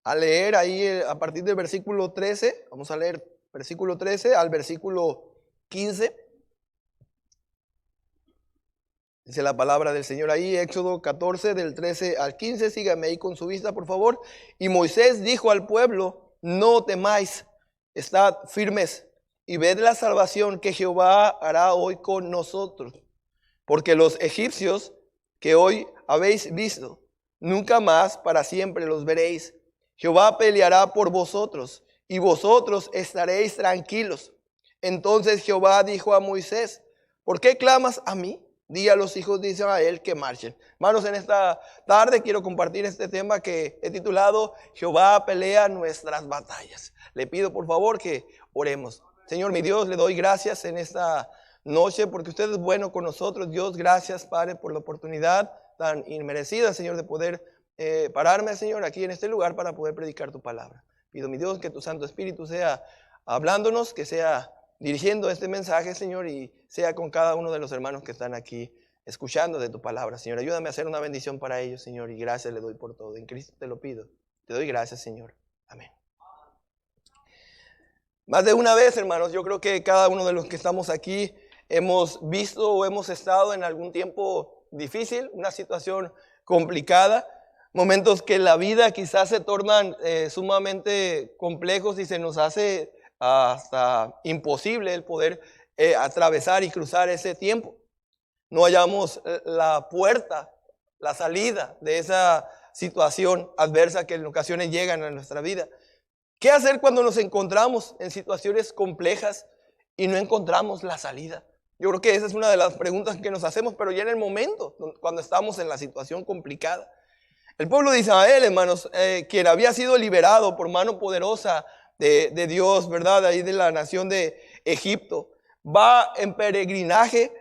a leer ahí a partir del versículo 13. Vamos a leer versículo 13 al versículo 15. Dice la palabra del Señor ahí, Éxodo 14, del 13 al 15. Síganme ahí con su vista, por favor. Y Moisés dijo al pueblo: no temáis, estad firmes y ved la salvación que Jehová hará hoy con nosotros. Porque los egipcios que hoy habéis visto, nunca más para siempre los veréis. Jehová peleará por vosotros y vosotros estaréis tranquilos. Entonces Jehová dijo a Moisés: ¿por qué clamas a mí? Di a los hijos de Israel que marchen. Hermanos, en esta tarde quiero compartir este tema que he titulado Jehová pelea nuestras batallas. Le pido por favor que oremos. Señor mi Dios, le doy gracias en esta noche porque usted es bueno con nosotros. Dios, gracias Padre por la oportunidad tan inmerecida, Señor, de poder pararme, Señor, aquí en este lugar para poder predicar tu palabra. Pido mi Dios que tu Santo Espíritu sea hablándonos, que sea dirigiendo este mensaje, Señor, y sea con cada uno de los hermanos que están aquí escuchando de tu palabra, Señor. Ayúdame a hacer una bendición para ellos, Señor, y gracias le doy por todo. En Cristo te lo pido. Te doy gracias, Señor. Amén. Más de una vez, hermanos, yo creo que cada uno de los que estamos aquí hemos visto o hemos estado en algún tiempo difícil, una situación complicada, momentos que en la vida quizás se tornan sumamente complejos y se nos hace hasta imposible el poder atravesar y cruzar ese tiempo. No hallamos la puerta, la salida de esa situación adversa que en ocasiones llegan a nuestra vida. ¿Qué hacer cuando nos encontramos en situaciones complejas y no encontramos la salida? Yo creo que esa es una de las preguntas que nos hacemos, pero ya en el momento, cuando estamos en la situación complicada. El pueblo de Israel, hermanos, quien había sido liberado por mano poderosa de Dios, ¿verdad? Ahí de la nación de Egipto, va en peregrinaje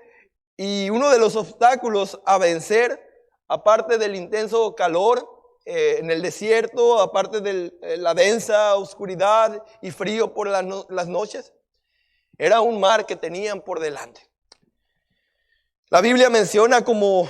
y uno de los obstáculos a vencer, aparte del intenso calor en el desierto, aparte de la densa oscuridad y frío por las noches, era un mar que tenían por delante. La Biblia menciona como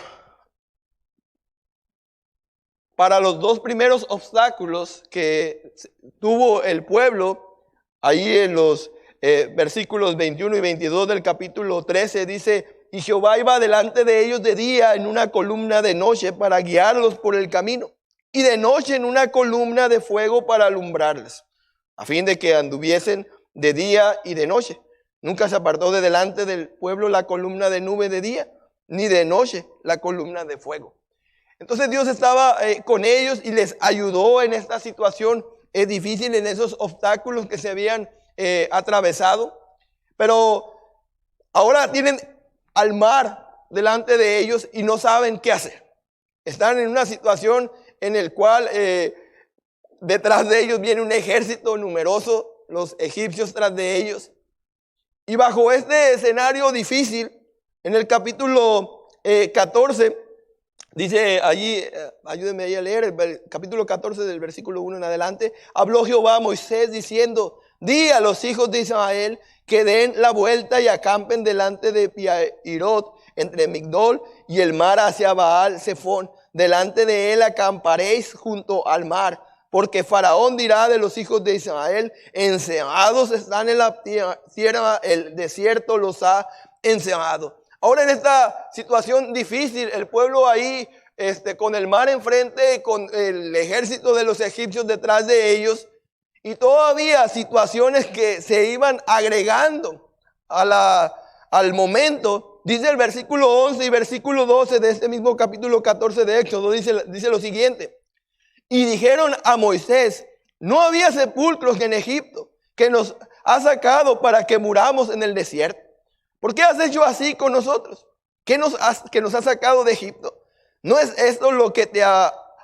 para los dos primeros obstáculos que tuvo el pueblo, ahí en los versículos 21 y 22 del capítulo 13 dice: y Jehová iba delante de ellos de día en una columna de noche para guiarlos por el camino, y de noche en una columna de fuego para alumbrarles, a fin de que anduviesen de día y de noche. Nunca se apartó de delante del pueblo la columna de nube de día, ni de noche la columna de fuego. Entonces Dios estaba con ellos y les ayudó en esta situación difícil, en esos obstáculos que se habían atravesado. Pero ahora tienen al mar delante de ellos y no saben qué hacer. Están en una situación en la cual detrás de ellos viene un ejército numeroso, los egipcios tras de ellos. Y bajo este escenario difícil, en el capítulo 14, dice allí, ayúdenme ahí a leer, el capítulo 14 del versículo 1 en adelante: habló Jehová a Moisés diciendo: di a los hijos de Israel que den la vuelta y acampen delante de Pi-Hahirot, entre Migdol y el mar hacia Baal Zephón. Delante de él acamparéis junto al mar, porque Faraón dirá de los hijos de Israel: enseñados están en la tierra, el desierto los ha enseñado. Ahora en esta situación difícil, el pueblo ahí con el mar enfrente, con el ejército de los egipcios detrás de ellos, y todavía situaciones que se iban agregando al momento. Dice el versículo 11 y versículo 12 de este mismo capítulo 14 de Éxodo, dice lo siguiente: y dijeron a Moisés: no había sepulcros en Egipto, que nos ha sacado para que muramos en el desierto. ¿Por qué has hecho así con nosotros? Que nos has sacado de Egipto. ¿No es esto lo que te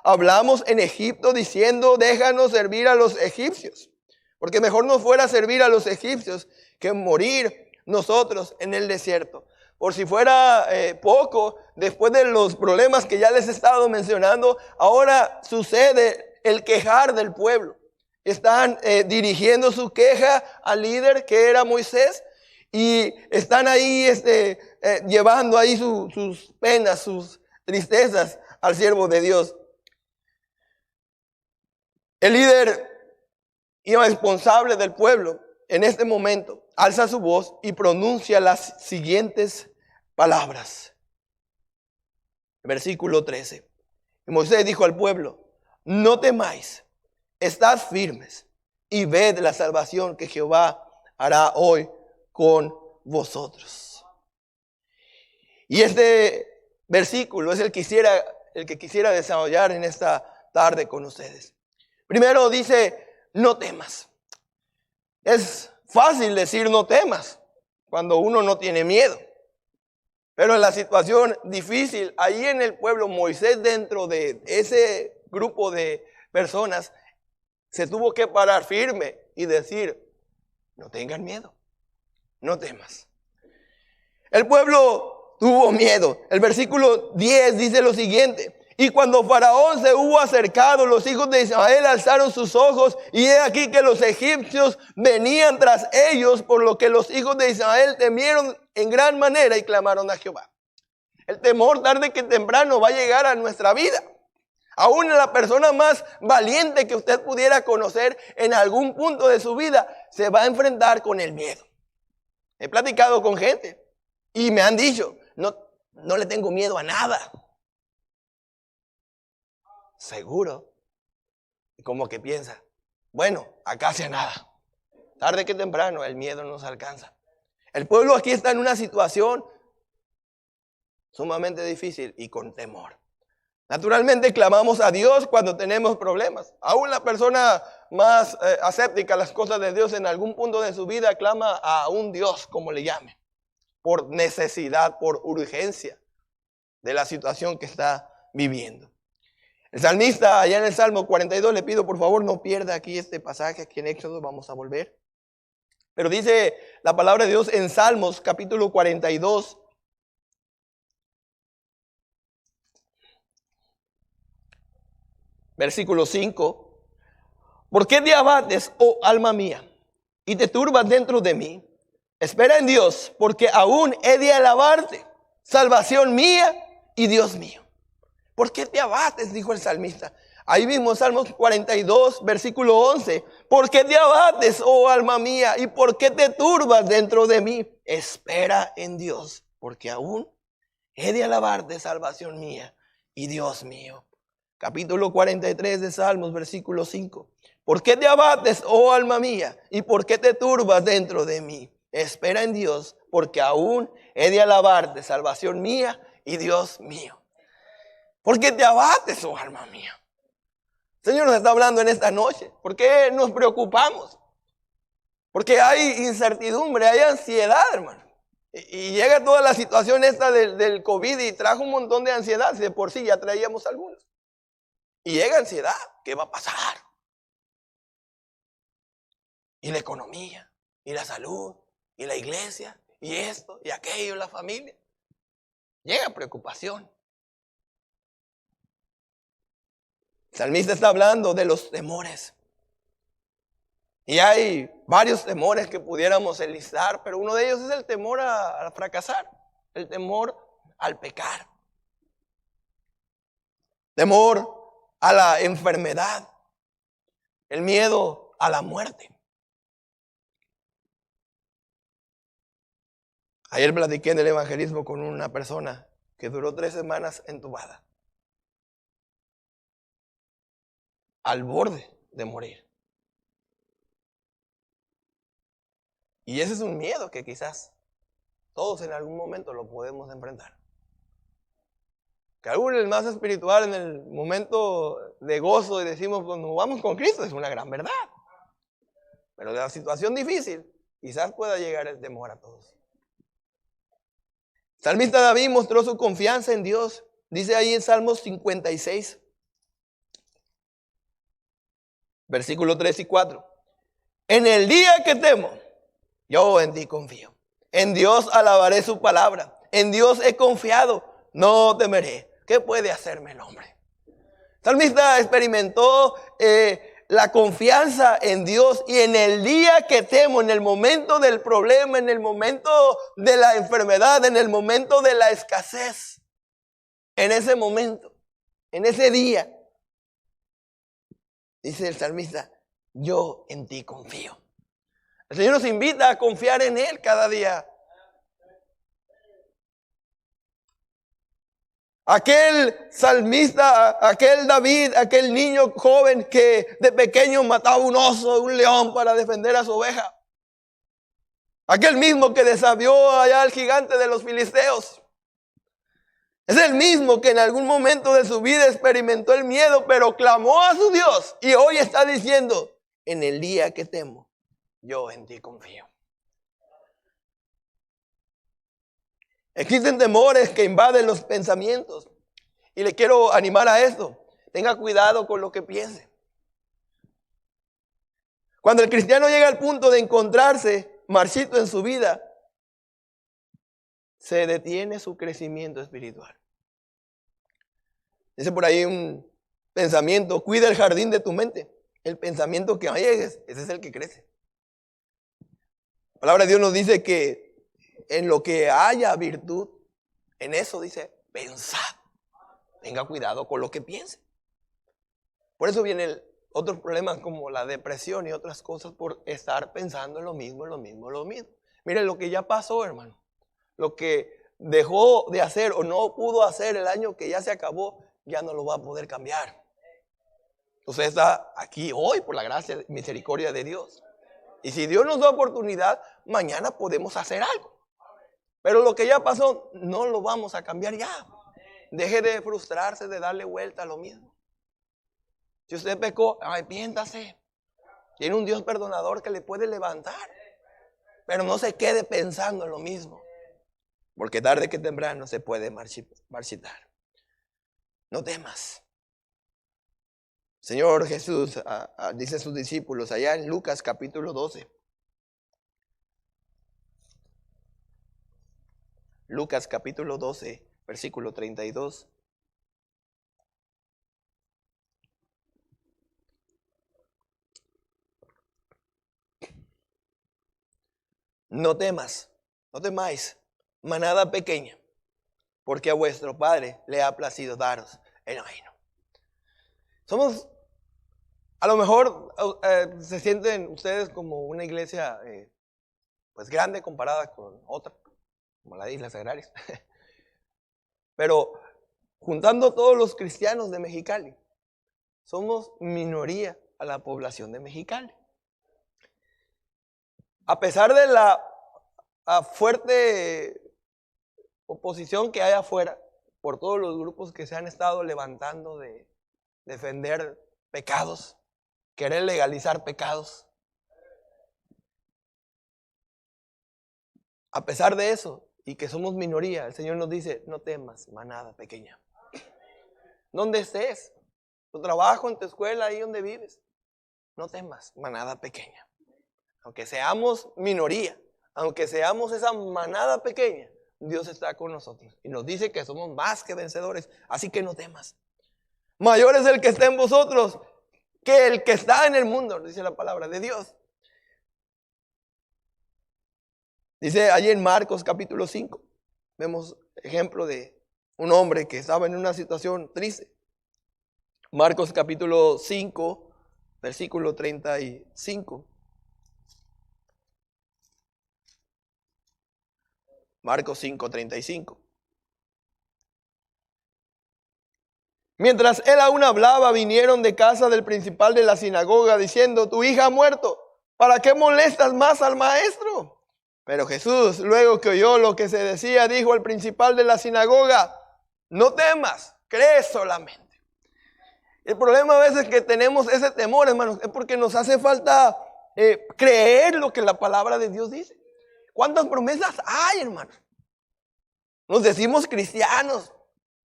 hablamos en Egipto, diciendo: déjanos servir a los egipcios? Porque mejor nos fuera servir a los egipcios que morir nosotros en el desierto. Por si fuera poco, después de los problemas que ya les he estado mencionando, ahora sucede el quejar del pueblo. Están dirigiendo su queja al líder que era Moisés, y están ahí llevando ahí sus penas, sus tristezas al siervo de Dios. El líder y responsable del pueblo en este momento alza su voz y pronuncia las siguientes palabras. Versículo 13. Y Moisés dijo al pueblo: no temáis, estad firmes y ved la salvación que Jehová hará hoy con vosotros. Y este versículo es el que quisiera desarrollar en esta tarde con ustedes. Primero dice: no temas. Es fácil decir no temas cuando uno no tiene miedo. Pero en la situación difícil, ahí en el pueblo, Moisés, dentro de ese grupo de personas, se tuvo que parar firme y decir: no tengan miedo, no temas. El pueblo tuvo miedo. El versículo 10 dice lo siguiente: y cuando Faraón se hubo acercado, los hijos de Israel alzaron sus ojos, y he aquí que los egipcios venían tras ellos, por lo que los hijos de Israel temieron en gran manera y clamaron a Jehová. El temor tarde que temprano va a llegar a nuestra vida. Aún la persona más valiente que usted pudiera conocer en algún punto de su vida se va a enfrentar con el miedo. He platicado con gente y me han dicho: no le tengo miedo a nada. Seguro. Y como que piensa: bueno, acá hacia nada. Tarde que temprano el miedo nos alcanza. El pueblo aquí está en una situación sumamente difícil y con temor. Naturalmente clamamos a Dios cuando tenemos problemas. Aún la persona más aséptica a las cosas de Dios en algún punto de su vida clama a un Dios, como le llame, por necesidad, por urgencia de la situación que está viviendo. El salmista, allá en el Salmo 42, le pido por favor no pierda aquí este pasaje, aquí en Éxodo, vamos a volver. Pero dice la palabra de Dios en Salmos capítulo 42, versículo 5. ¿Por qué te abates, oh alma mía, y te turbas dentro de mí? Espera en Dios, porque aún he de alabarte, salvación mía y Dios mío. ¿Por qué te abates?, dijo el salmista. Ahí mismo, Salmos 42, versículo 11. ¿Por qué te abates, oh alma mía? ¿Y por qué te turbas dentro de mí? Espera en Dios, porque aún he de alabarte, salvación mía y Dios mío. Capítulo 43 de Salmos, versículo 5. ¿Por qué te abates, oh alma mía? ¿Y por qué te turbas dentro de mí? Espera en Dios, porque aún he de alabarte, salvación mía y Dios mío. ¿Por qué te abates, oh alma mía? El Señor nos está hablando en esta noche. ¿Por qué nos preocupamos? Porque hay incertidumbre, hay ansiedad, hermano. Y llega toda la situación esta del COVID y trajo un montón de ansiedad. Si de por sí ya traíamos algunos. Y llega ansiedad. ¿Qué va a pasar? Y la economía, y la salud, y la iglesia, y esto, y aquello, la familia. Llega preocupación. El salmista está hablando de los temores. Y hay varios temores que pudiéramos enlistar, pero uno de ellos es el temor a fracasar, el temor al pecar, temor a la enfermedad, el miedo a la muerte. Ayer platiqué en el evangelismo con una persona que duró 3 semanas entubada, al borde de morir. Y ese es un miedo que quizás todos en algún momento lo podemos enfrentar. Que aún el más espiritual en el momento de gozo y decimos, pues nos vamos con Cristo, es una gran verdad. Pero de la situación difícil, quizás pueda llegar el temor a todos. El salmista David mostró su confianza en Dios. Dice ahí en Salmos 56, versículos 3 y 4. En el día que temo, yo en ti confío. En Dios alabaré su palabra. En Dios he confiado, no temeré. ¿Qué puede hacerme el hombre? El salmista experimentó la confianza en Dios, y en el día que temo, en el momento del problema, en el momento de la enfermedad, en el momento de la escasez, en ese momento, en ese día, Dice el salmista, yo en ti confío. El Señor nos invita a confiar en Él cada día. Aquel salmista, aquel David, aquel niño joven que de pequeño mataba un oso, un león para defender a su oveja. Aquel mismo que desafió allá al gigante de los filisteos. Es el mismo que en algún momento de su vida experimentó el miedo, pero clamó a su Dios. Y hoy está diciendo, en el día que temo, yo en ti confío. Existen temores que invaden los pensamientos. Y le quiero animar a esto. Tenga cuidado con lo que piense. Cuando el cristiano llega al punto de encontrarse marchito en su vida, se detiene su crecimiento espiritual. Dice por ahí un pensamiento, cuida el jardín de tu mente. El pensamiento que llegues, ese es el que crece. La palabra de Dios nos dice que en lo que haya virtud, en eso dice, pensad. Tenga cuidado con lo que piense. Por eso vienen otros problemas como la depresión y otras cosas por estar pensando en lo mismo. Miren lo que ya pasó, hermano. Lo que dejó de hacer o no pudo hacer el año que ya se acabó, ya no lo va a poder cambiar. Usted está aquí hoy por la gracia y misericordia de Dios. Y si Dios nos da oportunidad, mañana podemos hacer algo. Pero lo que ya pasó, no lo vamos a cambiar ya. Deje de frustrarse, de darle vuelta a lo mismo. Si usted pecó, arrepiéntase. Tiene un Dios perdonador que le puede levantar. Pero no se quede pensando en lo mismo. Porque tarde que temprano se puede marchitar. No temas. Señor Jesús dice a sus discípulos allá en Lucas capítulo 12. Lucas capítulo 12, versículo 32. No temas, no temáis, manada pequeña, porque a vuestro Padre le ha placido daros el reino. Somos, a lo mejor se sienten ustedes como una iglesia pues grande comparada con otra, como la de Islas Agrarias. Pero juntando todos los cristianos de Mexicali, somos minoría a la población de Mexicali. A pesar de la fuerte oposición que hay afuera por todos los grupos que se han estado levantando de defender pecados, querer legalizar pecados. A pesar de eso, y que somos minoría, el Señor nos dice, no temas, manada pequeña. Donde estés, tu trabajo, en tu escuela, ahí donde vives, no temas, manada pequeña. Aunque seamos minoría, aunque seamos esa manada pequeña, Dios está con nosotros. Y nos dice que somos más que vencedores, así que no temas. Mayor es el que está en vosotros que el que está en el mundo, dice la palabra de Dios. Dice allí en Marcos capítulo 5, vemos ejemplo de un hombre que estaba en una situación triste. Marcos capítulo 5, versículo 35. Marcos 5, 35. Mientras él aún hablaba, vinieron de casa del principal de la sinagoga diciendo, tu hija ha muerto, ¿para qué molestas más al maestro? Pero Jesús, luego que oyó lo que se decía, dijo al principal de la sinagoga, no temas, cree solamente. El problema a veces que tenemos ese temor, hermanos, es porque nos hace falta creer lo que la palabra de Dios dice. ¿Cuántas promesas hay, hermanos? Nos decimos cristianos,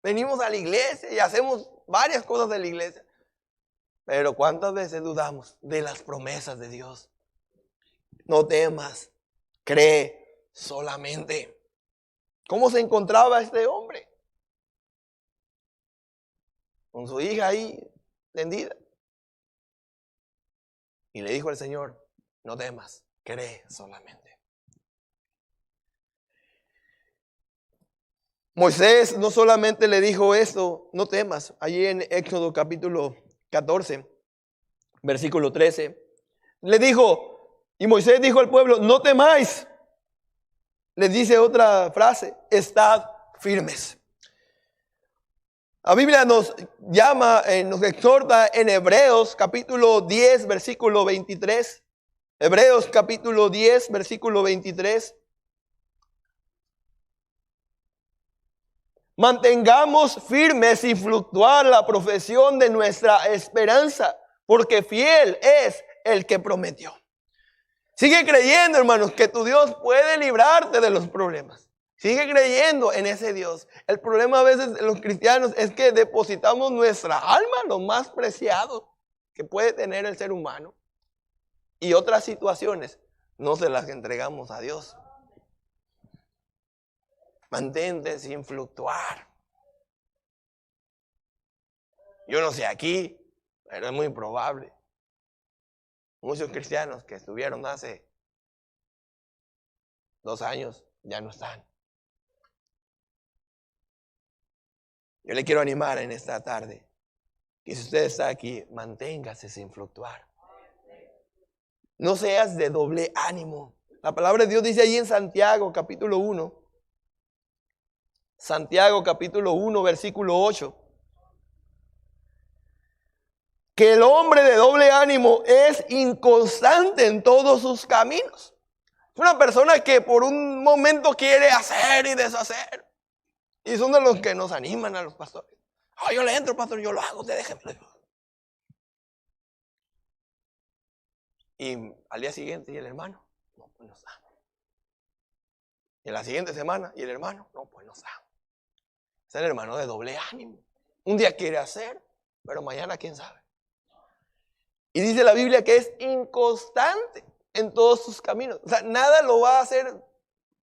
venimos a la iglesia y hacemos varias cosas de la iglesia. Pero ¿cuántas veces dudamos de las promesas de Dios? No temas, cree solamente. ¿Cómo se encontraba este hombre? Con su hija ahí tendida. Y le dijo al Señor, no temas, cree solamente. Moisés no solamente le dijo esto, no temas, allí en Éxodo capítulo 14, versículo 13. Le dijo, y Moisés dijo al pueblo, no temáis. Les dice otra frase, estad firmes. La Biblia nos llama, nos exhorta en Hebreos capítulo 10, versículo 23. Hebreos capítulo 10, versículo 23. Mantengamos firmes sin fluctuar la profesión de nuestra esperanza, porque fiel es el que prometió. Sigue creyendo, hermanos, que tu Dios puede librarte de los problemas. Sigue creyendo en ese Dios. El problema a veces de los cristianos es que depositamos nuestra alma, lo más preciado que puede tener el ser humano, y otras situaciones no se las entregamos a Dios. Mantente sin fluctuar. Yo no sé aquí, pero es muy probable. Muchos cristianos que estuvieron hace 2 años ya no están. Yo le quiero animar en esta tarde que si usted está aquí, manténgase sin fluctuar. No seas de doble ánimo. La palabra de Dios dice ahí en Santiago capítulo 1. Santiago capítulo 1 versículo 8. Que el hombre de doble ánimo es inconstante en todos sus caminos. Es una persona que por un momento quiere hacer y deshacer. Y son de los que nos animan a los pastores. Oh, yo le entro, pastor, yo lo hago, usted déjeme. Y al día siguiente, ¿y el hermano? No, pues no está. Y en la siguiente semana, ¿y el hermano? No, pues no está. Es el hermano de doble ánimo. Un día quiere hacer, pero mañana quién sabe. Y dice la Biblia que es inconstante en todos sus caminos. O sea, nada lo va a hacer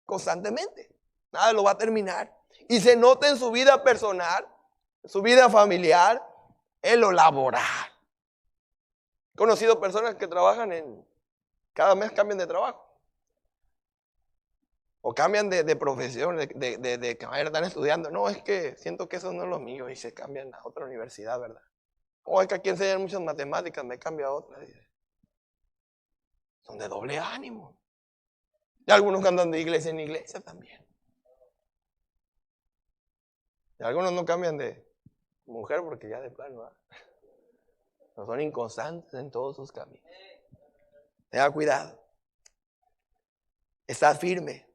constantemente. Nada lo va a terminar. Y se nota en su vida personal, en su vida familiar, en lo laboral. He conocido personas que trabajan cada mes cambian de trabajo. O cambian de profesión, de que están estudiando. No, es que siento que eso no es lo mío y se cambian a otra universidad, ¿verdad? O es que aquí enseñan muchas matemáticas, me cambio a otra. Son de doble ánimo. Y algunos que andan de iglesia en iglesia también. Y algunos no cambian de mujer porque ya de plano, ¿verdad? No, son inconstantes en todos sus caminos. Tenga cuidado. Está firme.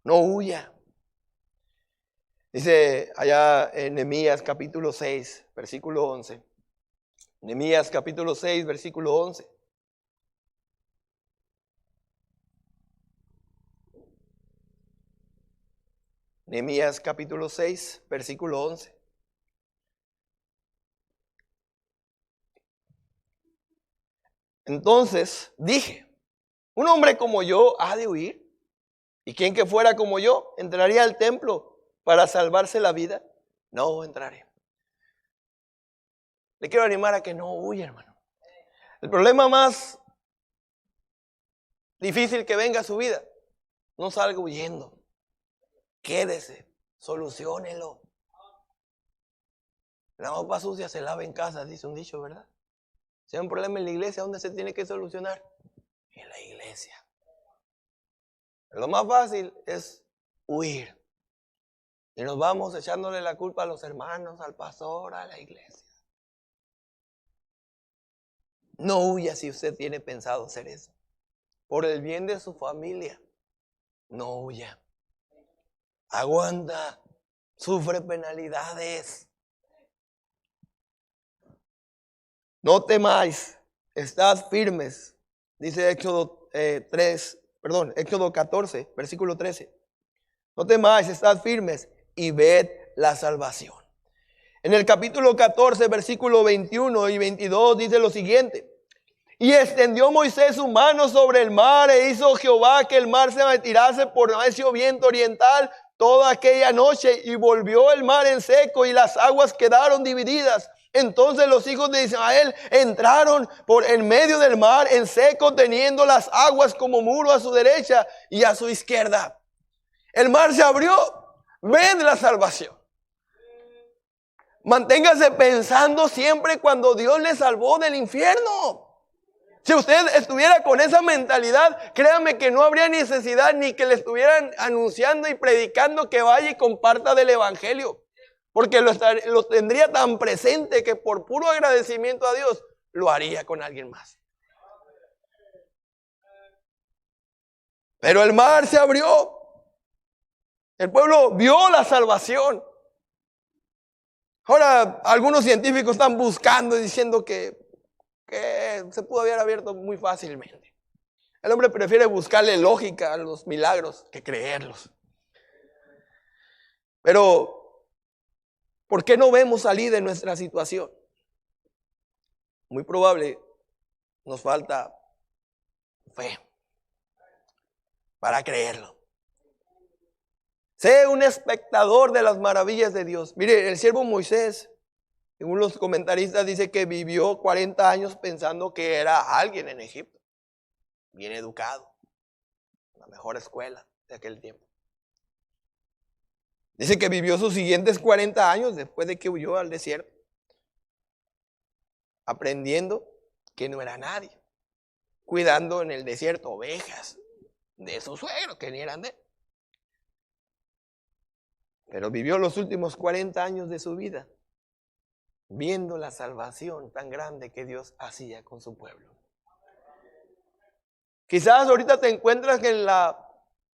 No huya. Dice allá en Nehemías capítulo 6, versículo 11. Nehemías capítulo 6, versículo 11. Nehemías capítulo 6, versículo 11. Entonces dije, un hombre como yo ha de huir, y quien que fuera como yo entraría al templo para salvarse la vida. No entraré. Le quiero animar a que no huya, hermano. El problema más difícil que venga a su vida, no salga huyendo. Quédese, soluciónelo. La ropa sucia se lava en casa, dice un dicho, ¿verdad? Si hay un problema en la iglesia, ¿dónde se tiene que solucionar? En la iglesia. Lo más fácil es huir. Y nos vamos echándole la culpa a los hermanos, al pastor, a la iglesia. No huya si usted tiene pensado hacer eso. Por el bien de su familia, no huya. Aguanta, sufre penalidades. No temáis, estad firmes. Dice Éxodo Éxodo 14, versículo 13. No temáis, estad firmes y ved la salvación. En el capítulo 14, versículo 21 y 22 dice lo siguiente. Y extendió Moisés su mano sobre el mar e hizo Jehová que el mar se retirase por recio viento oriental toda aquella noche y volvió el mar en seco y las aguas quedaron divididas. Entonces los hijos de Israel entraron por en medio del mar en seco, teniendo las aguas como muro a su derecha y a su izquierda. El mar se abrió. Ven la salvación. Manténgase pensando siempre cuando Dios le salvó del infierno. Si usted estuviera con esa mentalidad, créame que no habría necesidad ni que le estuvieran anunciando y predicando que vaya y comparta del evangelio. Porque lo tendría tan presente que por puro agradecimiento a Dios lo haría con alguien más. Pero el mar se abrió. El pueblo vio la salvación. Ahora algunos científicos están buscando y diciendo que se pudo haber abierto muy fácilmente. El hombre prefiere buscarle lógica a los milagros que creerlos. Pero, ¿por qué no vemos salir de nuestra situación? Muy probable nos falta fe para creerlo. Sé un espectador de las maravillas de Dios. Mire, el siervo Moisés, según los comentaristas, dice que vivió 40 años pensando que era alguien en Egipto. Bien educado. La mejor escuela de aquel tiempo. Dice que vivió sus siguientes 40 años después de que huyó al desierto, aprendiendo que no era nadie. Cuidando en el desierto ovejas de sus suegros que ni eran de él. Pero vivió los últimos 40 años de su vida viendo la salvación tan grande que Dios hacía con su pueblo. Quizás ahorita te encuentras en la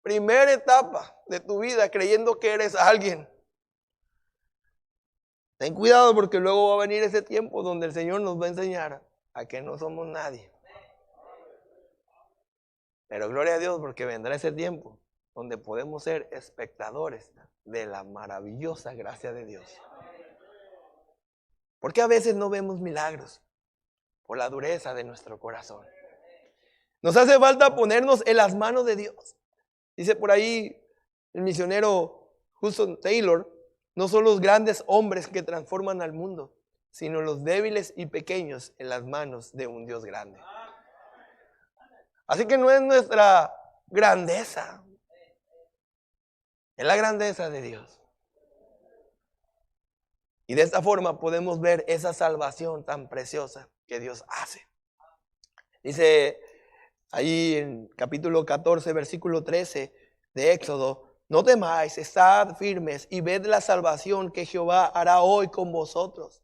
primera etapa de tu vida creyendo que eres alguien. Ten cuidado porque luego va a venir ese tiempo donde el Señor nos va a enseñar a que no somos nadie. Pero gloria a Dios porque vendrá ese tiempo donde podemos ser espectadores de la maravillosa gracia de Dios. ¿Por qué a veces no vemos milagros? Por la dureza de nuestro corazón. Nos hace falta ponernos en las manos de Dios. Dice por ahí el misionero Hudson Taylor, no son los grandes hombres que transforman al mundo, sino los débiles y pequeños en las manos de un Dios grande. Así que no es nuestra grandeza, es la grandeza de Dios. Y de esta forma podemos ver esa salvación tan preciosa que Dios hace. Dice ahí en capítulo 14, versículo 13 de Éxodo: no temáis, estad firmes y ved la salvación que Jehová hará hoy con vosotros.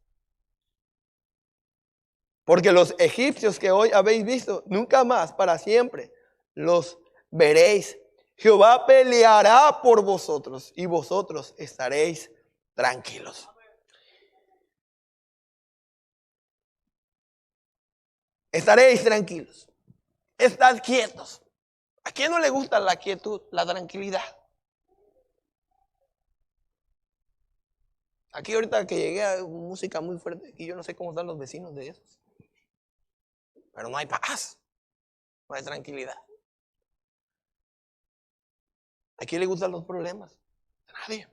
Porque los egipcios que hoy habéis visto, nunca más para siempre los veréis. Jehová peleará por vosotros y vosotros estaréis tranquilos. Estaréis tranquilos. Estad quietos. ¿A quién no le gusta la quietud, la tranquilidad? Aquí ahorita que llegué a música muy fuerte y yo no sé cómo están los vecinos de esos. Pero no hay paz, no hay tranquilidad. ¿A quién le gustan los problemas? A nadie.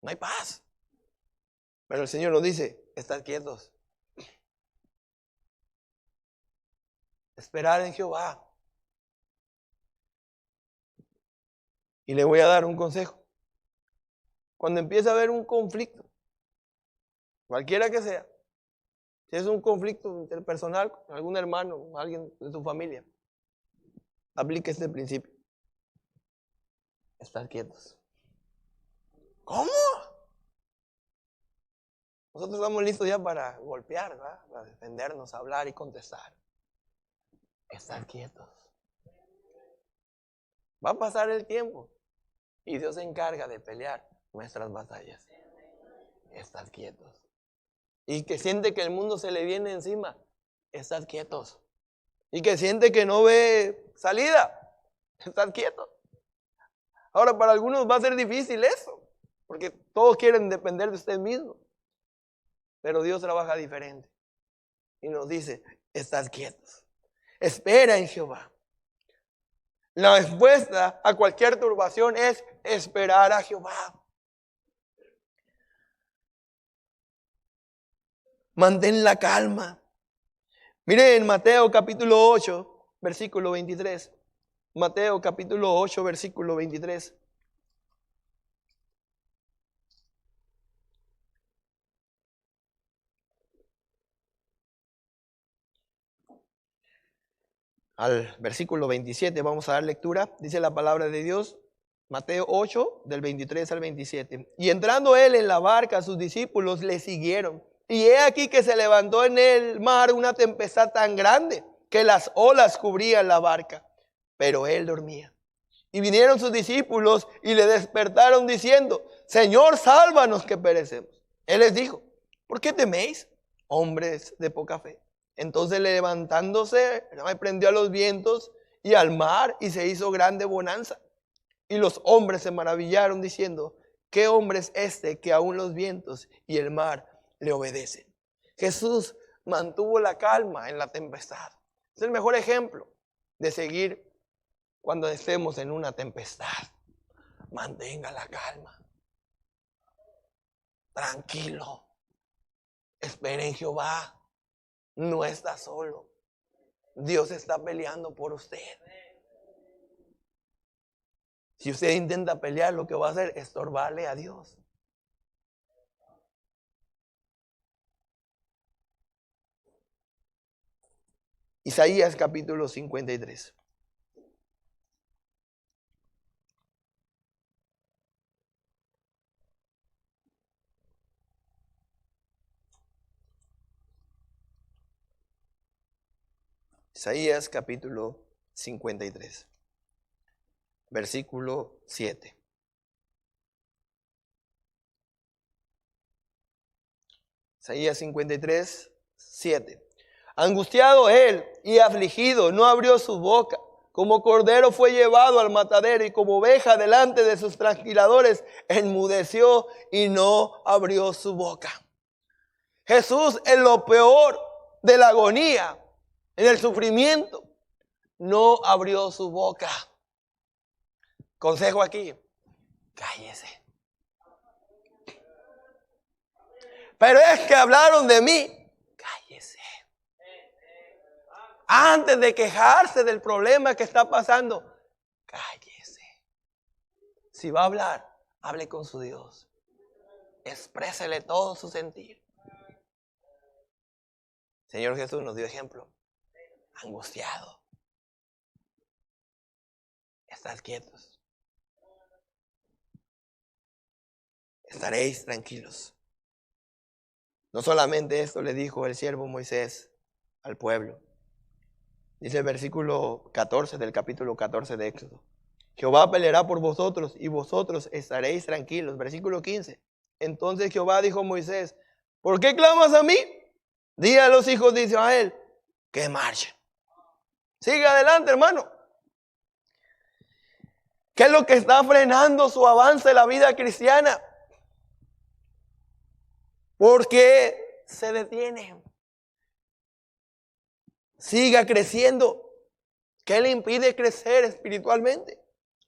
No hay paz. Pero el Señor nos dice: estad quietos. Esperar en Jehová. Y le voy a dar un consejo. Cuando empiece a haber un conflicto, cualquiera que sea, si es un conflicto interpersonal con algún hermano, alguien de tu familia, aplique este principio. Estad quietos. ¿Cómo? Nosotros estamos listos ya para golpear, ¿verdad? Para defendernos, hablar y contestar. Estad quietos. Va a pasar el tiempo y Dios se encarga de pelear nuestras batallas. Estad quietos. Y que siente que el mundo se le viene encima, estad quietos. Y que siente que no ve salida, estad quietos. Ahora, para algunos va a ser difícil eso, porque todos quieren depender de usted mismo. Pero Dios trabaja diferente y nos dice: estad quietos. Espera en Jehová. La respuesta a cualquier turbación es esperar a Jehová. Mantén la calma. Mire en Mateo capítulo 8, versículo 23. Mateo capítulo 8, versículo 23. al versículo 27, vamos a dar lectura. Dice la palabra de Dios, Mateo 8, del 23 al 27. Y entrando él en la barca, sus discípulos le siguieron. Y he aquí que se levantó en el mar una tempestad tan grande que las olas cubrían la barca, pero él dormía. Y vinieron sus discípulos y le despertaron diciendo: Señor, sálvanos que perecemos. Él les dijo: ¿por qué teméis, hombres de poca fe? Entonces levantándose, reprendió a los vientos y al mar, y se hizo grande bonanza. Y los hombres se maravillaron diciendo: ¿qué hombre es este que aún los vientos y el mar le obedecen? Jesús mantuvo la calma en la tempestad. Es el mejor ejemplo de seguir cuando estemos en una tempestad. Mantenga la calma. Tranquilo. Espere en Jehová. No está solo. Dios está peleando por usted. Si usted intenta pelear, lo que va a hacer es estorbarle a Dios. Isaías capítulo 53. Isaías capítulo 53, versículo 7. Isaías 53, 7. Angustiado él y afligido, no abrió su boca. Como cordero fue llevado al matadero, y como oveja delante de sus trasquiladores, enmudeció y no abrió su boca. Jesús, en lo peor de la agonía, en el sufrimiento, no abrió su boca. Consejo aquí: cállese. Pero es que hablaron de mí. Cállese. Antes de quejarse del problema que está pasando, cállese. Si va a hablar, hable con su Dios. Exprésele todo su sentir. Señor Jesús nos dio ejemplo. Angustiado. Estad quietos. Estaréis tranquilos. No solamente esto le dijo el siervo Moisés al pueblo. Dice el versículo 14 del capítulo 14 de Éxodo: Jehová peleará por vosotros y vosotros estaréis tranquilos. Versículo 15. Entonces Jehová dijo a Moisés: ¿por qué clamas a mí? Di a los hijos de Israel que marchen. Sigue adelante, hermano. ¿Qué es lo que está frenando su avance en la vida cristiana? ¿Por qué se detiene? Siga creciendo. ¿Qué le impide crecer espiritualmente?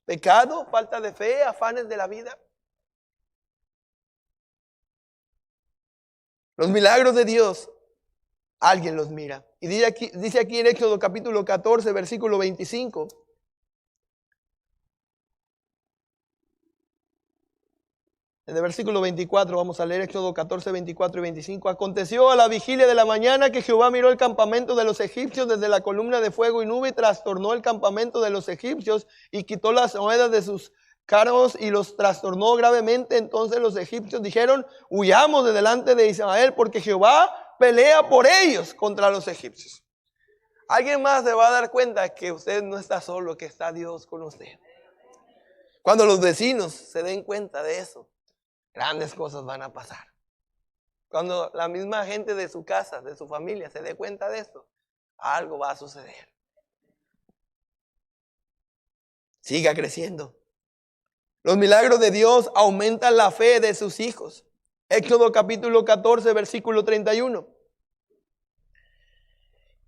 Pecado, falta de fe, afanes de la vida. Los milagros de Dios, alguien los mira. Y dice aquí en Éxodo capítulo 14, versículo 25. En el versículo 24 vamos a leer Éxodo 14, 24 y 25. Aconteció a la vigilia de la mañana que Jehová miró el campamento de los egipcios desde la columna de fuego y nube, y trastornó el campamento de los egipcios y quitó las monedas de sus carros y los trastornó gravemente. Entonces los egipcios dijeron: huyamos de delante de Israel, porque Jehová pelea por ellos contra los egipcios. Alguien más se va a dar cuenta que usted no está solo, que está Dios con usted. Cuando los vecinos se den cuenta de eso, grandes cosas van a pasar. Cuando la misma gente de su casa, de su familia, se dé cuenta de esto, algo va a suceder. Siga creciendo. Los milagros de Dios aumentan la fe de sus hijos. Éxodo capítulo 14, versículo 31.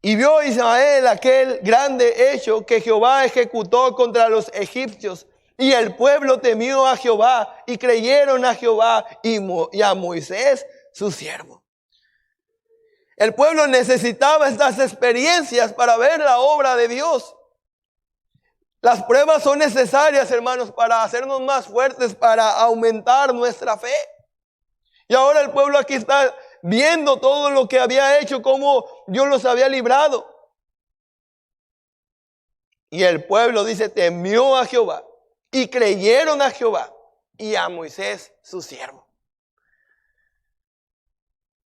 Y vio Israel aquel grande hecho que Jehová ejecutó contra los egipcios. Y el pueblo temió a Jehová y creyeron a Jehová y a Moisés su siervo. El pueblo necesitaba estas experiencias para ver la obra de Dios. Las pruebas son necesarias, hermanos, para hacernos más fuertes, para aumentar nuestra fe. Y ahora el pueblo aquí está viendo todo lo que había hecho, cómo Dios los había librado. Y el pueblo, dice, temió a Jehová y creyeron a Jehová y a Moisés su siervo.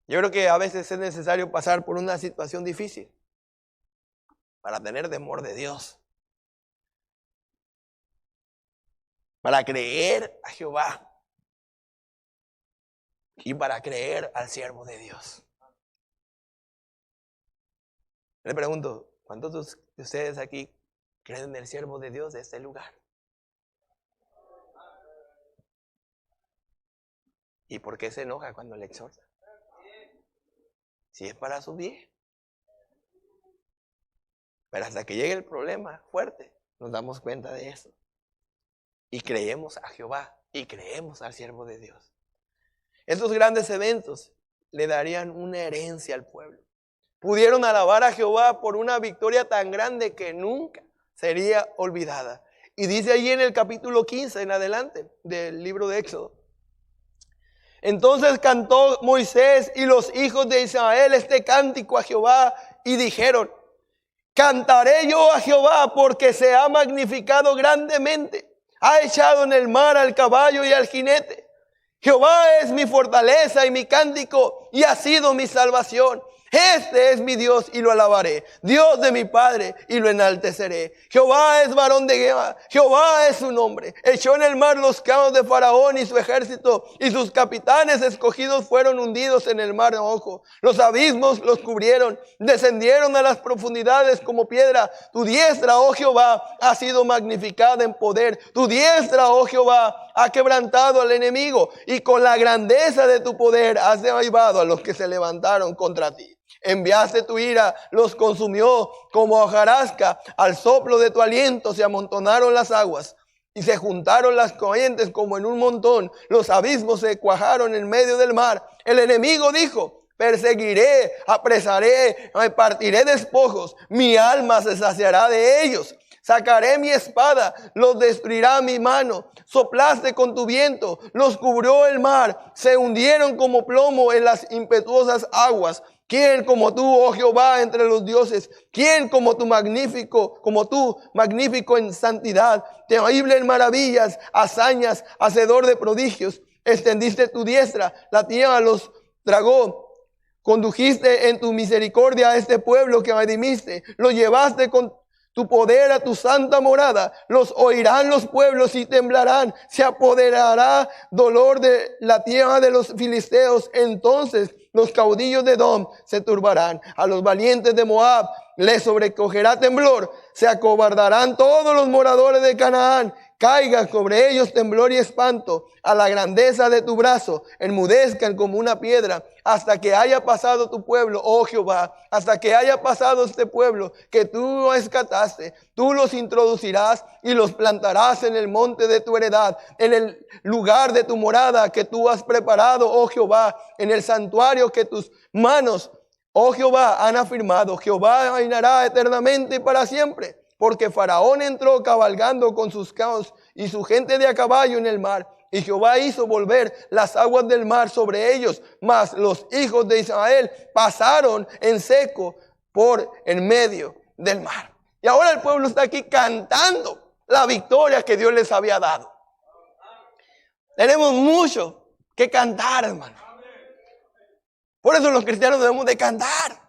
Yo creo que a veces es necesario pasar por una situación difícil para tener temor de Dios, para creer a Jehová y para creer al siervo de Dios. Le pregunto, ¿cuántos de ustedes aquí creen en el siervo de Dios de este lugar? ¿Y por qué se enoja cuando le exhorta? Si es para su bien. Pero hasta que llegue el problema fuerte, nos damos cuenta de eso. Y creemos a Jehová y creemos al siervo de Dios. Estos grandes eventos le darían una herencia al pueblo. Pudieron alabar a Jehová por una victoria tan grande que nunca sería olvidada. Y dice allí en el capítulo 15 en adelante del libro de Éxodo. Entonces cantó Moisés y los hijos de Israel este cántico a Jehová y dijeron: cantaré yo a Jehová porque se ha magnificado grandemente. Ha echado en el mar al caballo y al jinete. Jehová es mi fortaleza y mi cántico y ha sido mi salvación. Este es mi Dios y lo alabaré, Dios de mi Padre, y lo enalteceré. Jehová es varón de guerra, Jehová es su nombre. Echó en el mar los carros de Faraón y su ejército, y sus capitanes escogidos fueron hundidos en el mar rojo. Los abismos los cubrieron, descendieron a las profundidades como piedra. Tu diestra, oh Jehová, ha sido magnificada en poder. Tu diestra, oh Jehová, ha quebrantado al enemigo, y con la grandeza de tu poder has derribado a los que se levantaron contra ti. Enviaste tu ira, los consumió como hojarasca. Al soplo de tu aliento se amontonaron las aguas y se juntaron las corrientes como en un montón. Los abismos se cuajaron en medio del mar. El enemigo dijo: perseguiré, apresaré, repartiré despojos. Mi alma se saciará de ellos. Sacaré mi espada, los destruirá mi mano. Soplaste con tu viento, los cubrió el mar. Se hundieron como plomo en las impetuosas aguas. ¿Quién como tú, oh Jehová, entre los dioses? ¿Quién como tú, magnífico en santidad, terrible en maravillas, hazañas, hacedor de prodigios? Extendiste tu diestra, la tierra los tragó. Condujiste en tu misericordia a este pueblo que redimiste. Lo llevaste con tu poder a tu santa morada. Los oirán los pueblos y temblarán. Se apoderará dolor de la tierra de los filisteos. Entonces los caudillos de Edom se turbarán. A los valientes de Moab les sobrecogerá temblor. Se acobardarán todos los moradores de Canaán. Caiga sobre ellos temblor y espanto. A la grandeza de tu brazo enmudezcan como una piedra, hasta que haya pasado tu pueblo, oh Jehová, hasta que haya pasado este pueblo que tú rescataste. Tú los introducirás y los plantarás en el monte de tu heredad, en el lugar de tu morada que tú has preparado, oh Jehová, en el santuario que tus manos, oh Jehová, han afirmado. Jehová reinará eternamente y para siempre. Porque Faraón entró cabalgando con sus carros y su gente de a caballo en el mar. Y Jehová hizo volver las aguas del mar sobre ellos. Mas los hijos de Israel pasaron en seco por en medio del mar. Y ahora el pueblo está aquí cantando la victoria que Dios les había dado. Tenemos mucho que cantar, hermano. Por eso los cristianos debemos de cantar.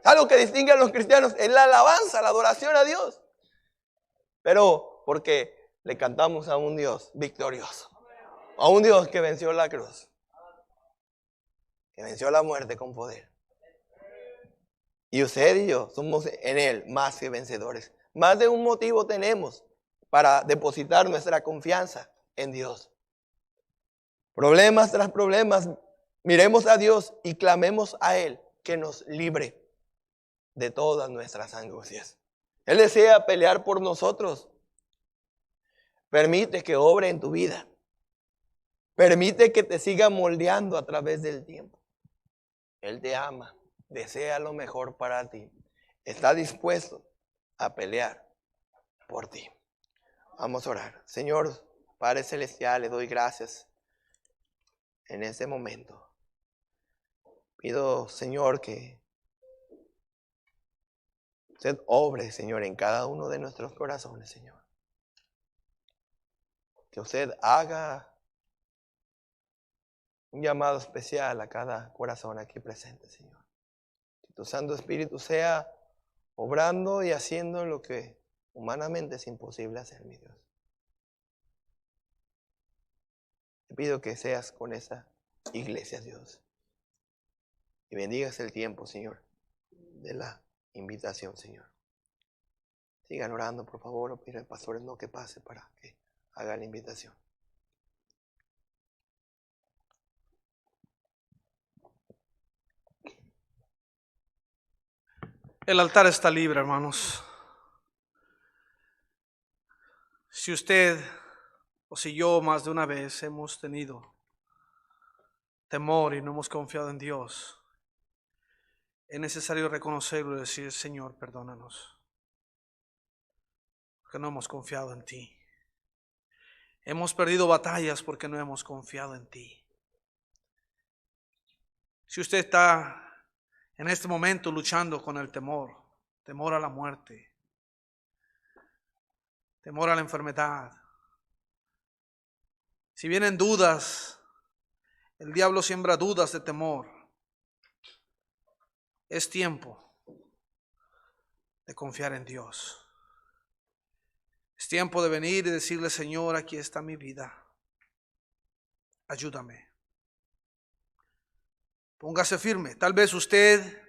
Algo que distingue a los cristianos es la alabanza, la adoración a Dios. Pero porque le cantamos a un Dios victorioso. A un Dios que venció la cruz. Que venció la muerte con poder. Y usted y yo somos en Él más que vencedores. Más de un motivo tenemos para depositar nuestra confianza en Dios. Problemas tras problemas, miremos a Dios y clamemos a Él que nos libre de todas nuestras angustias. Él desea pelear por nosotros. Permite que obre en tu vida. Permite que te siga moldeando a través del tiempo. Él te ama, desea lo mejor para ti. Está dispuesto a pelear por ti. Vamos a orar. Señor, Padre Celestial, le doy gracias en este momento. Pido, Señor, que Usted obre, Señor, en cada uno de nuestros corazones, Señor. Que usted haga un llamado especial a cada corazón aquí presente, Señor. Que tu Santo Espíritu sea obrando y haciendo lo que humanamente es imposible hacer, mi Dios. Te pido que seas con esa iglesia, Dios. Y bendigas el tiempo, Señor, de la invitación, Señor. Sigan orando, por favor, o pide al pastor no que pase para que haga la invitación. El altar está libre, hermanos. Si usted o si yo más de una vez hemos tenido temor y no hemos confiado en Dios, es necesario reconocerlo y decir: Señor, perdónanos, porque no hemos confiado en ti. Hemos perdido batallas porque no hemos confiado en ti. Si usted está en este momento luchando con el temor a la muerte, temor a la enfermedad, si vienen dudas, el diablo siembra dudas de temor. Es tiempo de confiar en Dios. Es tiempo de venir y decirle: Señor, aquí está mi vida. Ayúdame. Póngase firme. Tal vez el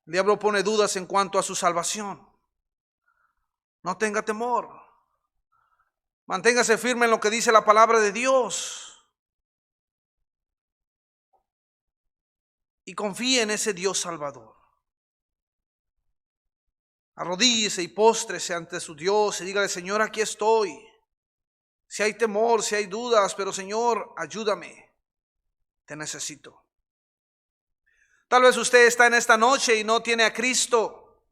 diablo pone dudas en cuanto a su salvación. No tenga temor. Manténgase firme en lo que dice la palabra de Dios. Y confíe en ese Dios Salvador. Arrodíllese y póstrese ante su Dios y dígale: Señor, aquí estoy. Si hay temor, si hay dudas, pero Señor, ayúdame. Te necesito. Tal vez usted está en esta noche y no tiene a Cristo.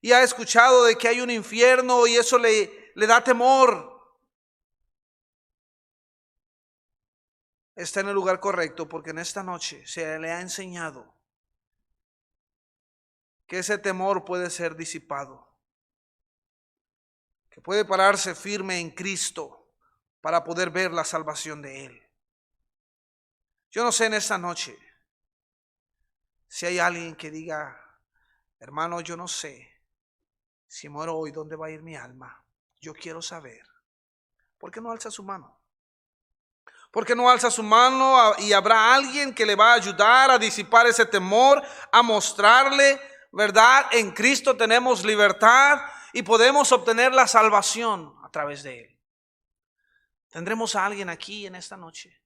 Y ha escuchado de que hay un infierno y eso le da temor. Está en el lugar correcto, porque en esta noche se le ha enseñado que ese temor puede ser disipado, que puede pararse firme en Cristo para poder ver la salvación de Él. Yo no sé en esta noche si hay alguien que diga: hermano, yo no sé si muero hoy, ¿dónde va a ir mi alma? Yo quiero saber. ¿Por qué no alza su mano? ¿Por qué no alza su mano y habrá alguien que le va a ayudar a disipar ese temor, a mostrarle, verdad, en Cristo tenemos libertad y podemos obtener la salvación a través de Él? ¿Tendremos a alguien aquí en esta noche?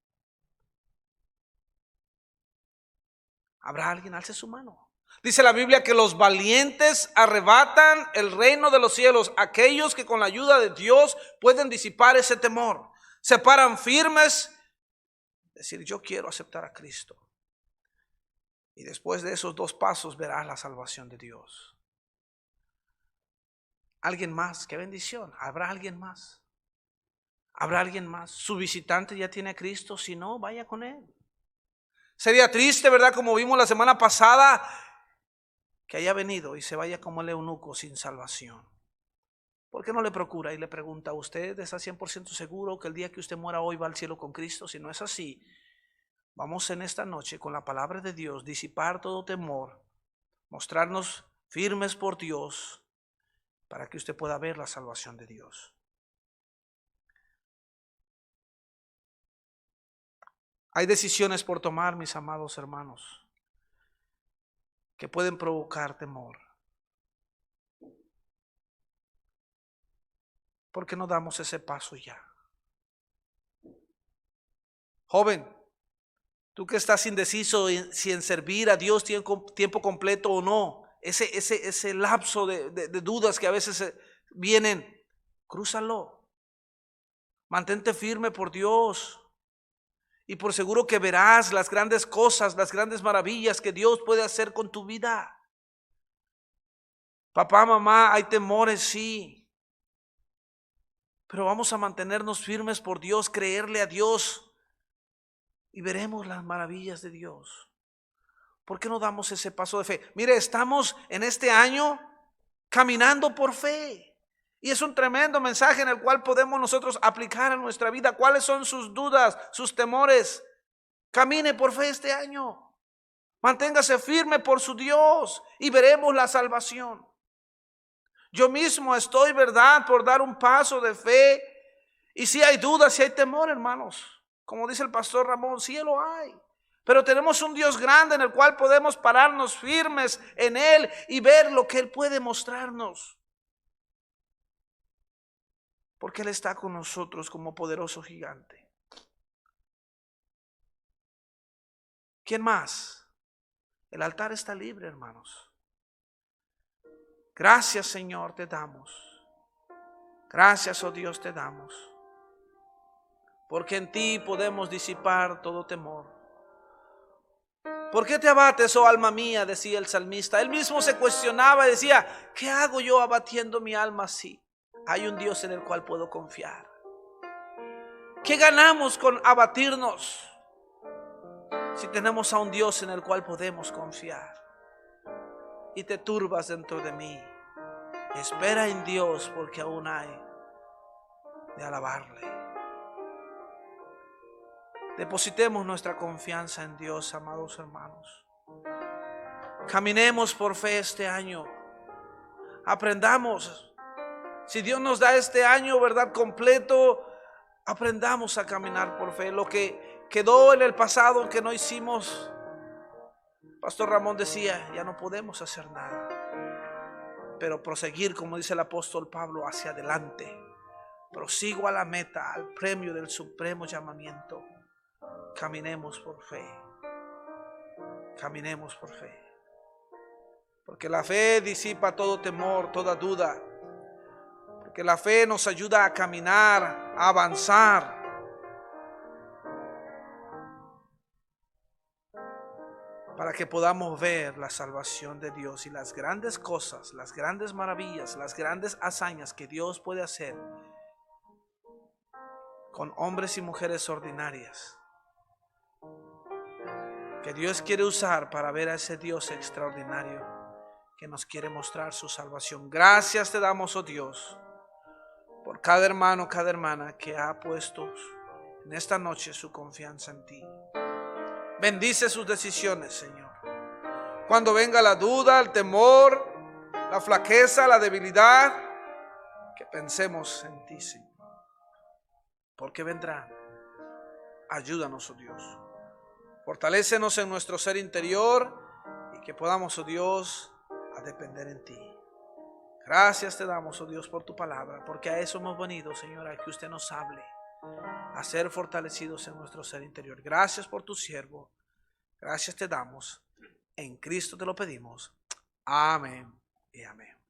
¿Habrá alguien? Alce su mano. Dice la Biblia que los valientes arrebatan el reino de los cielos. Aquellos que con la ayuda de Dios pueden disipar ese temor, se paran firmes, decir: yo quiero aceptar a Cristo. Y después de esos 2 pasos verás la salvación de Dios. ¿Alguien más? ¡Qué bendición! ¿Habrá alguien más? ¿Habrá alguien más? ¿Su visitante ya tiene a Cristo? Si no, vaya con Él. Sería triste, ¿verdad? Como vimos la semana pasada, que haya venido y se vaya como el eunuco sin salvación. ¿Por qué no le procura y le pregunta: ¿usted está 100% seguro que el día que usted muera hoy va al cielo con Cristo? Si no es así, vamos en esta noche con la palabra de Dios disipar todo temor, mostrarnos firmes por Dios para que usted pueda ver la salvación de Dios. Hay decisiones por tomar, mis amados hermanos, que pueden provocar temor. ¿Por qué no damos ese paso ya? Joven, tú que estás indeciso si en servir a Dios tiempo completo o no, ese lapso de dudas que a veces vienen, crúzalo. Mantente firme por Dios. Y por seguro que verás las grandes cosas, las grandes maravillas que Dios puede hacer con tu vida. Papá, mamá, hay temores, sí. Pero vamos a mantenernos firmes por Dios, creerle a Dios y veremos las maravillas de Dios. ¿por qué no damos ese paso de fe? Mire, estamos en este año caminando por fe. Y es un tremendo mensaje en el cual podemos nosotros aplicar a nuestra vida. ¿Cuáles son sus dudas, sus temores? Camine por fe este año. Manténgase firme por su Dios y veremos la salvación. Yo mismo estoy, ¿verdad?, por dar un paso de fe. Y si hay dudas, si hay temor, hermanos, como dice el pastor Ramón, sí lo hay. Pero tenemos un Dios grande en el cual podemos pararnos firmes en Él y ver lo que Él puede mostrarnos. Porque Él está con nosotros como poderoso gigante. ¿Quién más? El altar está libre, hermanos. Gracias, Señor, te damos. Gracias, oh Dios, te damos. Porque en ti podemos disipar todo temor. ¿Por qué te abates, oh alma mía?, decía el salmista. Él mismo se cuestionaba y decía, ¿qué hago yo abatiendo mi alma así? Hay un Dios en el cual puedo confiar. ¿Qué ganamos con abatirnos si tenemos a un Dios en el cual podemos confiar? Y te turbas dentro de mí. Espera en Dios, porque aún hay de alabarle. Depositemos nuestra confianza en Dios, amados hermanos. Caminemos por fe este año. Aprendamos. Si Dios nos da este año, ¿verdad?, completo, aprendamos a caminar por fe. Lo que quedó en el pasado que no hicimos, Pastor Ramón decía, ya no podemos hacer nada. Pero proseguir, como dice el apóstol Pablo, hacia adelante. Prosigo a la meta, al premio del supremo llamamiento. Caminemos por fe. Caminemos por fe. Porque la fe disipa todo temor, toda duda. Porque la fe nos ayuda a caminar, a avanzar. Para que podamos ver la salvación de Dios y las grandes cosas, las grandes maravillas, las grandes hazañas que Dios puede hacer con hombres y mujeres ordinarias. Que Dios quiere usar para ver a ese Dios extraordinario que nos quiere mostrar su salvación. Gracias te damos, oh Dios, por cada hermano, cada hermana que ha puesto en esta noche su confianza en ti. Bendice sus decisiones, Señor. Cuando venga la duda, el temor, la flaqueza, la debilidad, que pensemos en ti, Señor. Porque vendrán. Ayúdanos, oh Dios. Fortalécenos en nuestro ser interior y que podamos, oh Dios, a depender en ti. Gracias te damos, oh Dios, por tu palabra, porque a eso hemos venido, Señor, a que usted nos hable, a ser fortalecidos en nuestro ser interior. Gracias por tu siervo. Gracias te damos. En Cristo te lo pedimos. Amén y amén.